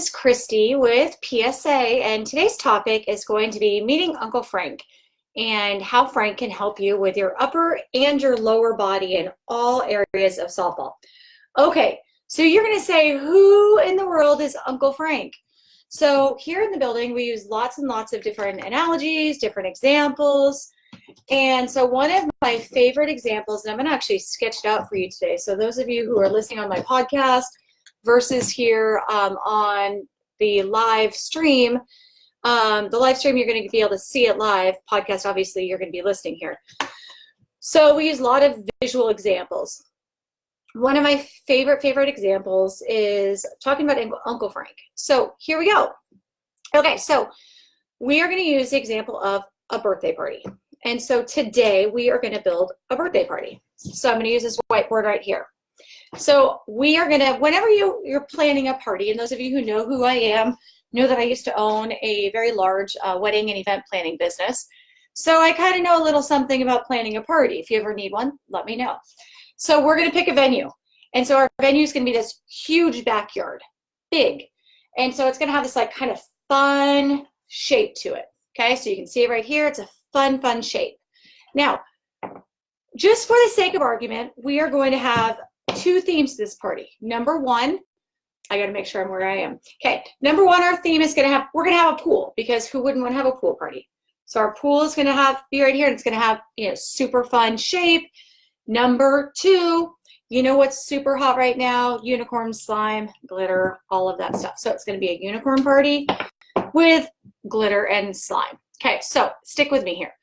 is Christy with PSA, and today's topic is going to be meeting Uncle Frank and how Frank can help you with your upper and your lower body in all areas of softball. Okay, so you're going to say, who in the world is Uncle Frank? So here in the building, we use lots and lots of different analogies, different examples. And so one of my favorite examples, and I'm going to actually sketch it out for you today. So those of you who are listening on my podcast versus here on the live stream, you're going to be able to see it live. Podcast, obviously, you're going to be listening here. So we use a lot of visual examples. One of my favorite examples is talking about Uncle Frank. So here we go. Okay, so we are going to use the example of a birthday party. And so today we are going to build a birthday party. So I'm going to use this whiteboard right here. So we are going to, whenever you're planning a party, and those of you who know who I am, know that I used to own a very large wedding and event planning business. So I kind of know a little something about planning a party. If you ever need one, let me know. So we're going to pick a venue. And so our venue is going to be this huge backyard, big. And so it's going to have this like kind of fun shape to it. Okay, so you can see it right here. It's a fun shape. Now, just for the sake of argument, we are going to have two themes to this party. Number one, I got to make sure I'm where I am. Okay, number one, our theme is we're going to have a pool, because who wouldn't want to have a pool party? So our pool is going to be right here, and it's going to have, super fun shape. Number two, you know what's super hot right now? Unicorn slime, glitter, all of that stuff. So it's going to be a unicorn party with glitter and slime. Okay, so stick with me here.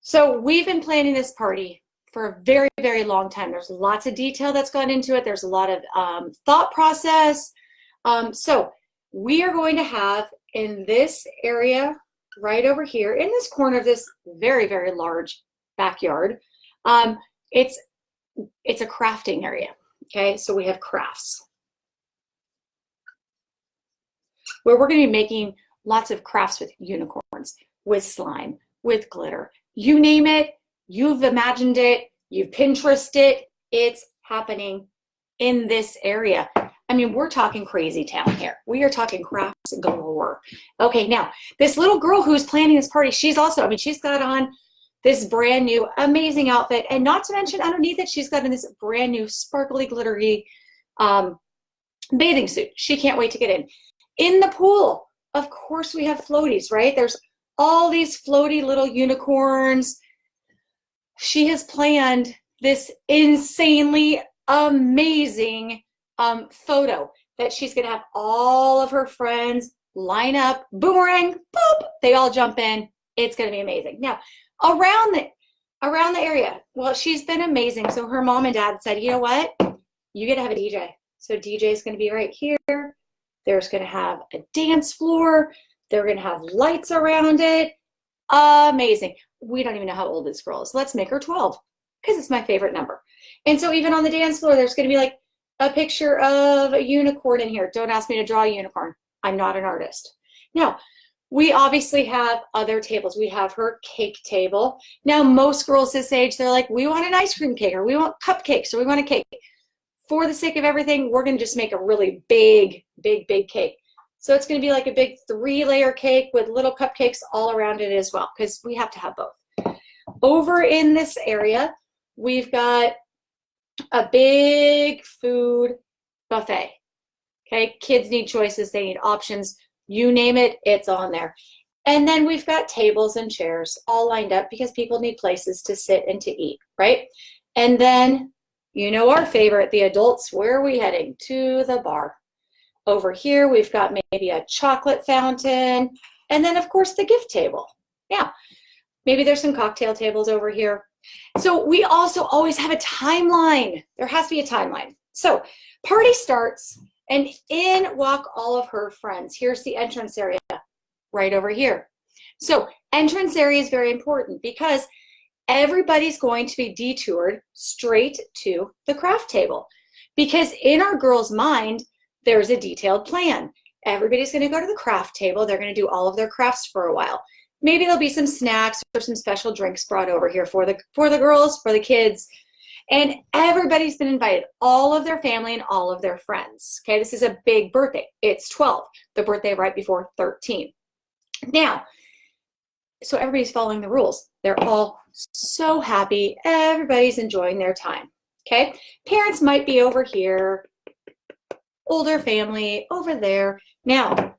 So we've been planning this party for a very long time. There's lots of detail that's gone into it. There's a lot of thought process. So we are going to have in this area right over here, in this corner of this very large backyard, it's a crafting area. Okay, so we have crafts where we're going to be making lots of crafts with unicorns, with slime, with glitter. You name it, you've imagined it, you've Pinterested it, it's happening in this area. I mean, we're talking crazy town here. We are talking crafts galore. Okay, now, this little girl who's planning this party, she's got on this brand new amazing outfit, and not to mention underneath it, she's got in this brand new sparkly, glittery bathing suit. She can't wait to get in. In the pool, of course, we have floaties, right? There's all these floaty little unicorns. She has planned this insanely amazing photo that she's going to have all of her friends line up, boomerang, boop, they all jump in. It's going to be amazing. Now, around the area, well, she's been amazing. So her mom and dad said, you know what? You get to have a DJ. So DJ is going to be right here. There's going to have a dance floor. They're going to have lights around it. Amazing. We don't even know how old this girl is. Let's make her 12, because it's my favorite number. And so even on the dance floor, there's going to be like a picture of a unicorn in here. Don't ask me to draw a unicorn. I'm not an artist. Now, we obviously have other tables. We have her cake table. Now, most girls this age, they're like, we want an ice cream cake, or we want cupcakes, or we want a cake. For the sake of everything, we're going to just make a really big cake. So it's going to be like a big 3-layer cake with little cupcakes all around it as well, because we have to have both. Over in this area, we've got a big food buffet. Okay, kids need choices, they need options. You name it, it's on there. And then we've got tables and chairs all lined up because people need places to sit and to eat, right? And then, you know our favorite, the adults, where are we heading? To the bar. Over here, we've got maybe a chocolate fountain, and then, of course, the gift table. Yeah, maybe there's some cocktail tables over here. So we also always have a timeline. There has to be a timeline. So party starts, and in walk all of her friends. Here's the entrance area right over here. So entrance area is very important because everybody's going to be detoured straight to the craft table, because in our girl's mind, there's a detailed plan. Everybody's going to go to the craft table. They're going to do all of their crafts for a while. Maybe there'll be some snacks or some special drinks brought over here for the girls, for the kids. And everybody's been invited, all of their family and all of their friends. Okay, this is a big birthday. It's 12, the birthday right before 13. Now, so everybody's following the rules. They're all so happy. Everybody's enjoying their time. Okay, parents might be over here, older family over there. Now,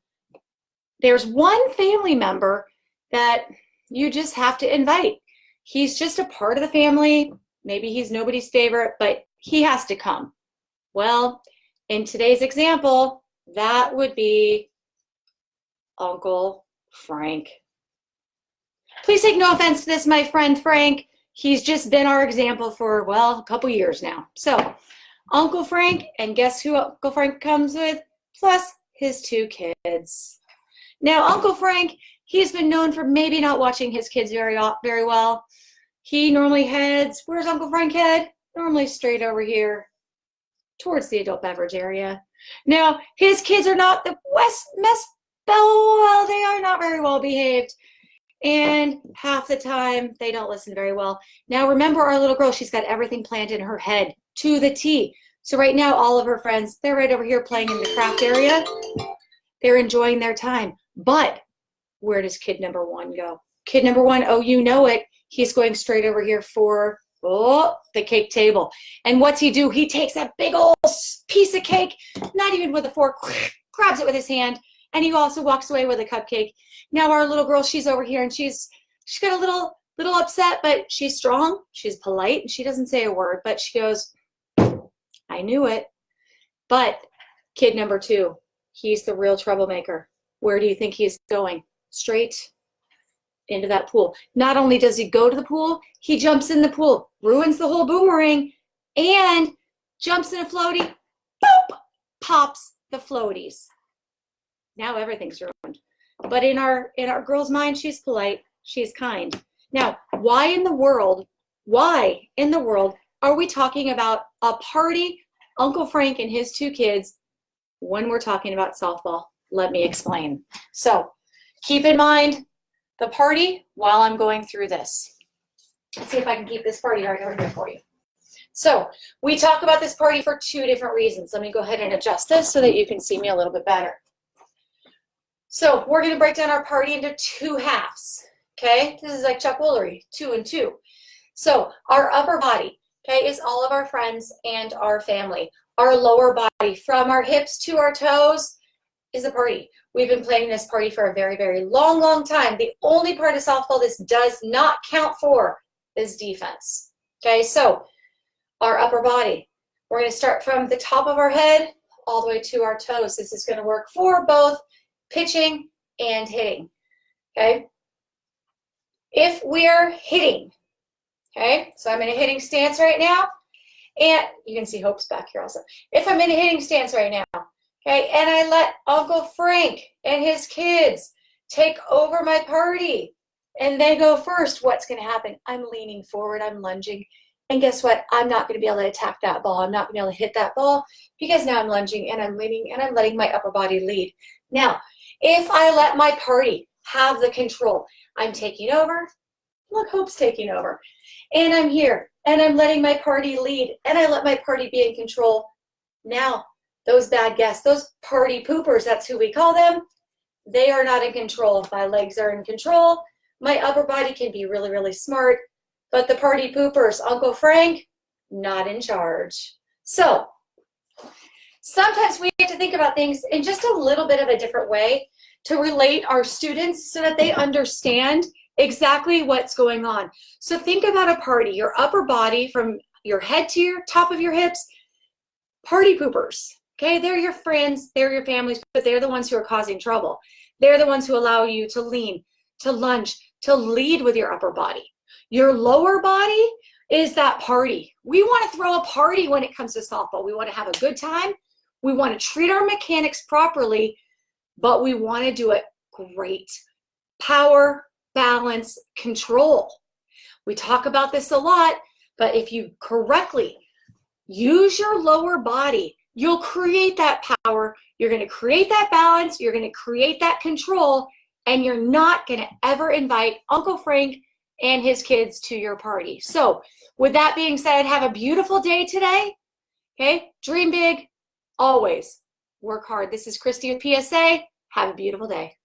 there's one family member that you just have to invite. He's just a part of the family. Maybe he's nobody's favorite, but he has to come. Well, in today's example, that would be Uncle Frank. Please take no offense to this, my friend Frank. He's just been our example for, well, a couple years now. So, Uncle Frank, and guess who Uncle Frank comes with? Plus his 2 kids. Now, Uncle Frank, he's been known for maybe not watching his kids very well. He normally heads, where's Uncle Frank head? Normally straight over here towards the adult beverage area. Now, his kids are not the well, they are not very well behaved. And half the time, they don't listen very well. Now, remember our little girl, she's got everything planned in her head to the T. So right now, all of her friends, they're right over here playing in the craft area. They're enjoying their time. But where does kid number 1 go? Kid number 1, oh, you know it. He's going straight over here for, the cake table. And what's he do? He takes a big old piece of cake, not even with a fork, grabs it with his hand, and he also walks away with a cupcake. Now our little girl, she's over here, and she's got a little upset, but she's strong, she's polite, and she doesn't say a word, but she goes, I knew it. But kid number 2, he's the real troublemaker. Where do you think he's going? Straight into that pool. Not only does he go to the pool, he jumps in the pool, ruins the whole boomerang, and jumps in a floaty, boop, pops the floaties. Now everything's ruined. But in our girl's mind, she's polite, she's kind. Now, why in the world are we talking about a party, Uncle Frank and his 2 kids, when we're talking about softball? Let me explain. So keep in mind the party while I'm going through this. Let's see if I can keep this party right over here for you. So we talk about this party for 2 different reasons. Let me go ahead and adjust this so that you can see me a little bit better. So we're going to break down our party into 2 halves. Okay, this is like Chuck Woolery, 2 and 2. So our upper body, okay, is all of our friends and our family. Our lower body, from our hips to our toes, is a party. We've been playing this party for a very, very long, long time. The only part of softball this does not count for is defense. Okay, so our upper body, we're going to start from the top of our head all the way to our toes. This is going to work for both pitching and hitting. Okay, if we're hitting, okay, so I'm in a hitting stance right now, and you can see Hope's back here also. If I'm in a hitting stance right now, okay, and I let Uncle Frank and his kids take over my party, and they go first, what's going to happen? I'm leaning forward, I'm lunging, and guess what? I'm not going to be able to attack that ball. I'm not going to be able to hit that ball because now I'm lunging and I'm leaning and I'm letting my upper body lead. Now, if I let my party have the control, I'm taking over. Look, Hope's taking over. And I'm here, and I'm letting my party lead, and I let my party be in control. Now, those bad guests, those party poopers, that's who we call them, they are not in control. My legs are in control. My upper body can be really, really smart, but the party poopers, Uncle Frank, not in charge. So, sometimes we have to think about things in just a little bit of a different way to relate our students so that they understand exactly what's going on. So think about a party, your upper body from your head to your top of your hips, party poopers, okay? They're your friends, they're your families, but they're the ones who are causing trouble. They're the ones who allow you to lean, to lunge, to lead with your upper body. Your lower body is that party. We want to throw a party when it comes to softball. We want to have a good time. We want to treat our mechanics properly, but we want to do it great. Power, balance, control. We talk about this a lot, but if you correctly use your lower body, you'll create that power, you're going to create that balance, you're going to create that control, and you're not going to ever invite Uncle Frank and his kids to your party. So with that being said, have a beautiful day today. Okay, dream big, always work hard. This is Christy with PSA. Have a beautiful day.